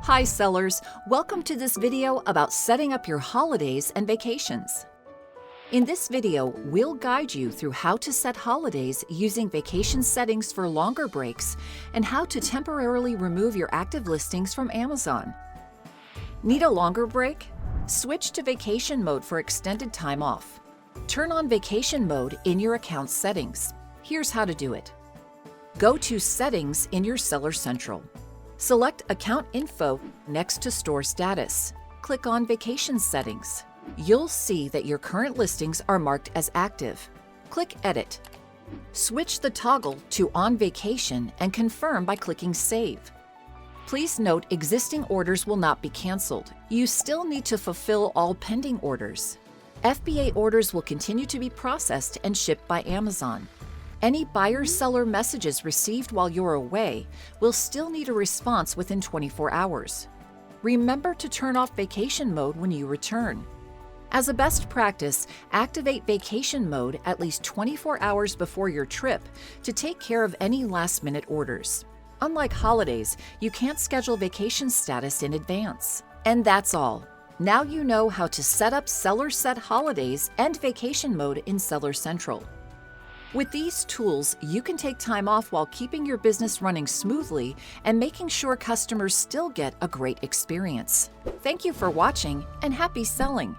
Hi sellers, welcome to this video about setting up your holidays and vacations. In this video, we'll guide you through how to set holidays using vacation settings for longer breaks and how to temporarily remove your active listings from Amazon. Need a longer break? Switch to vacation mode for extended time off. Turn on vacation mode in your account settings. Here's how to do it. Go to Settings in your Seller Central. Select Account Info next to Store Status. Click on Vacation Settings. You'll see that your current listings are marked as active. Click Edit. Switch the toggle to On Vacation and confirm by clicking Save. Please note existing orders will not be canceled. You still need to fulfill all pending orders. FBA orders will continue to be processed and shipped by Amazon. Any buyer-seller messages received while you're away will still need a response within 24 hours. Remember to turn off vacation mode when you return. As a best practice, activate vacation mode at least 24 hours before your trip to take care of any last-minute orders. Unlike holidays, you can't schedule vacation status in advance. And that's all. Now you know how to set up seller-set holidays and vacation mode in Seller Central. With these tools, you can take time off while keeping your business running smoothly and making sure customers still get a great experience. Thank you for watching and happy selling!